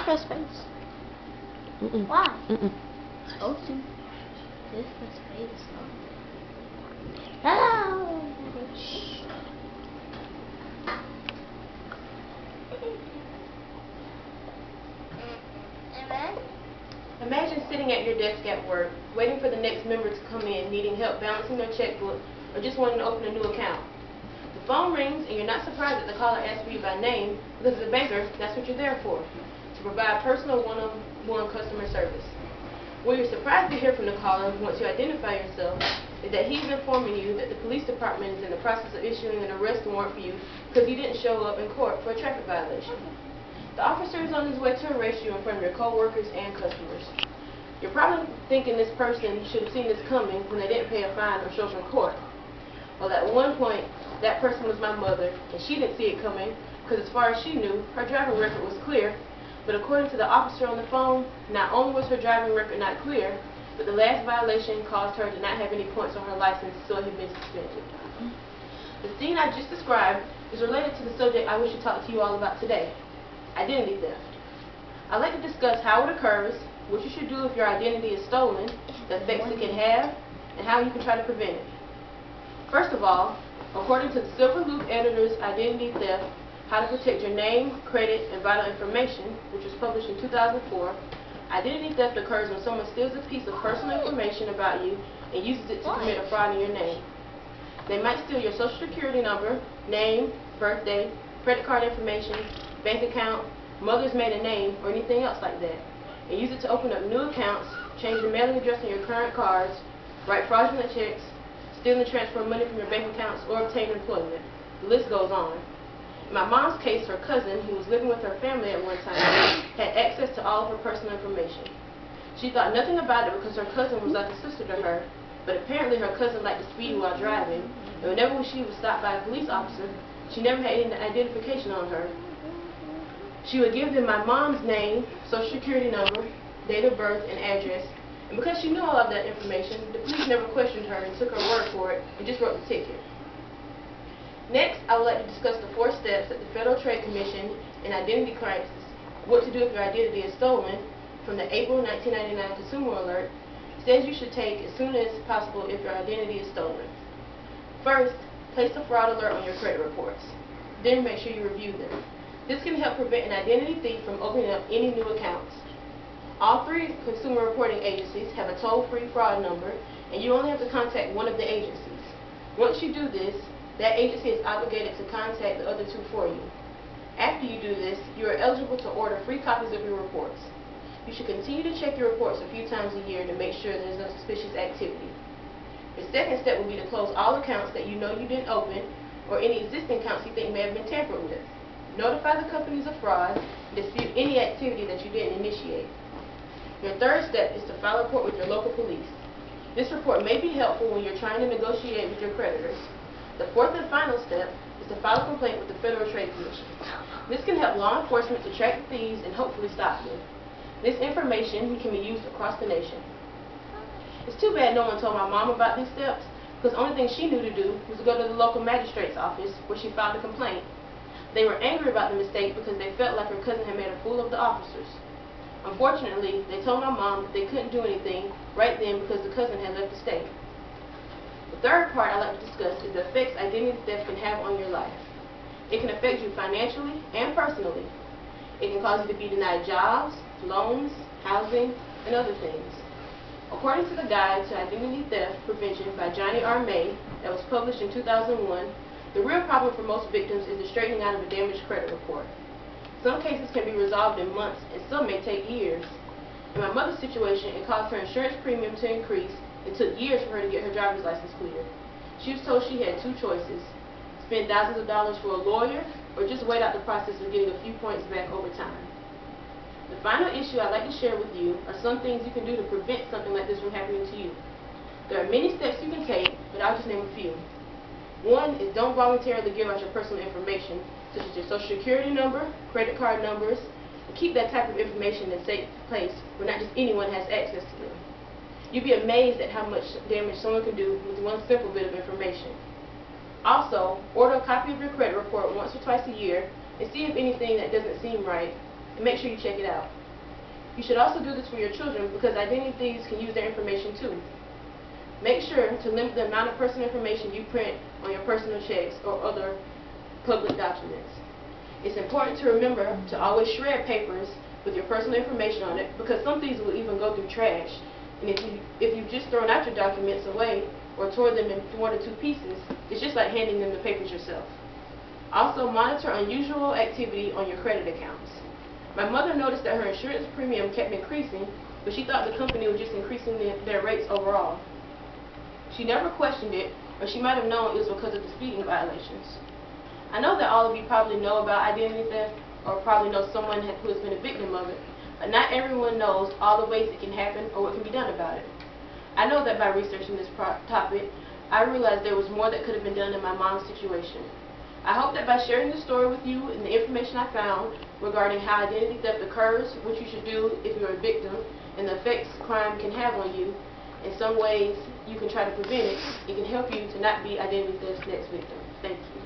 press space. Why? Supposed to. This press space. Hello. Shh. Imagine sitting at your desk at work, waiting for the next member to come in, needing help balancing their checkbook, or just wanting to open a new account. The phone rings, and you're not surprised that the caller asks for you by name, because as a banker, that's what you're there for, to provide personal one-on-one customer service. What you're surprised to hear from the caller once you identify yourself is that he's informing you that the police department is in the process of issuing an arrest warrant for you because you didn't show up in court for a traffic violation. The officer is on his way to arrest you in front of your co-workers and customers. You're probably thinking this person should have seen this coming when they didn't pay a fine or show up in court. Well, at one point, that person was my mother, and she didn't see it coming because as far as she knew, her driving record was clear. But according to the officer on the phone, not only was her driving record not clear, but the last violation caused her to not have any points on her license, so it had been suspended. The scene I just described is related to the subject I wish to talk to you all about today: identity theft. I'd like to discuss how it occurs, what you should do if your identity is stolen, the effects it can have, and how you can try to prevent it. First of all, according to the Silver Loop editor's Identity Theft: How to Protect Your Name, Credit, and Vital Information, which was published in 2004, identity theft occurs when someone steals a piece of personal information about you and uses it to commit a fraud in your name. They might steal your social security number, name, birthday, credit card information, bank account, mother's maiden name, or anything else like that, and use it to open up new accounts, change the mailing address on your current cards, write fraudulent checks, steal and transfer money from your bank accounts, or obtain employment. The list goes on. In my mom's case, her cousin, who was living with her family at one time, had access to all of her personal information. She thought nothing about it because her cousin was like a sister to her, but apparently her cousin liked to speed while driving, and whenever she was stopped by a police officer, she never had any identification on her. She would give them my mom's name, social security number, date of birth, and address, and because she knew all of that information, the police never questioned her and took her word for it and just wrote the ticket. Next, I would like to discuss the 4 steps that the Federal Trade Commission in Identity Crisis, What to Do If Your Identity is Stolen, from the April 1999 Consumer Alert, says you should take as soon as possible if your identity is stolen. First, place a fraud alert on your credit reports. Then make sure you review them. This can help prevent an identity thief from opening up any new accounts. All 3 consumer reporting agencies have a toll-free fraud number, and you only have to contact one of the agencies. Once you do this, that agency is obligated to contact the other 2 for you. After you do this, you are eligible to order free copies of your reports. You should continue to check your reports a few times a year to make sure there is no suspicious activity. The second step will be to close all accounts that you know you didn't open, or any existing accounts you think may have been tampered with. Notify the companies of fraud and dispute any activity that you didn't initiate. Your third step is to file a report with your local police. This report may be helpful when you're trying to negotiate with your creditors. The fourth and final step is to file a complaint with the Federal Trade Commission. This can help law enforcement to track the thieves and hopefully stop them. This information can be used across the nation. It's too bad no one told my mom about these steps, because the only thing she knew to do was to go to the local magistrate's office where she filed a complaint. They were angry about the mistake because they felt like her cousin had made a fool of the officers. Unfortunately, they told my mom that they couldn't do anything right then because the cousin had left the state. The third part I'd like to discuss is the effects identity theft can have on your life. It can affect you financially and personally. It can cause you to be denied jobs, loans, housing, and other things. According to the Guide to Identity Theft Prevention by Johnny R. May, that was published in 2001, the real problem for most victims is the straightening out of a damaged credit report. Some cases can be resolved in months, and some may take years. In my mother's situation, it caused her insurance premium to increase. It took years for her to get her driver's license cleared. She was told she had 2 choices: spend thousands of dollars for a lawyer, or just wait out the process of getting a few points back over time. The final issue I'd like to share with you are some things you can do to prevent something like this from happening to you. There are many steps you can take, but I'll just name a few. One is don't voluntarily give out your personal information, such as your social security number, credit card numbers, and keep that type of information in a safe place where not just anyone has access to them. You'd be amazed at how much damage someone can do with one simple bit of information. Also, order a copy of your credit report once or twice a year and see if anything that doesn't seem right. and make sure you check it out. You should also do this for your children because identity thieves can use their information too. Make sure to limit the amount of personal information you print on your personal checks or other public documents. It's important to remember to always shred papers with your personal information on it because some thieves will even go through trash. And if you've just thrown out your documents away or tore them in 1 or 2 pieces, it's just like handing them the papers yourself. Also, monitor unusual activity on your credit accounts. My mother noticed that her insurance premium kept increasing, but she thought the company was just increasing their rates overall. She never questioned it, or she might have known it was because of the speeding violations. I know that all of you probably know about identity theft, or probably know someone who has been a victim of it, but not everyone knows all the ways it can happen or what can be done about it. I know that by researching this topic, I realized there was more that could have been done in my mom's situation. I hope that by sharing the story with you and the information I found regarding how identity theft occurs, what you should do if you're a victim, and the effects crime can have on you, in some ways you can try to prevent it, it can help you to not be identity theft's next victim. Thank you.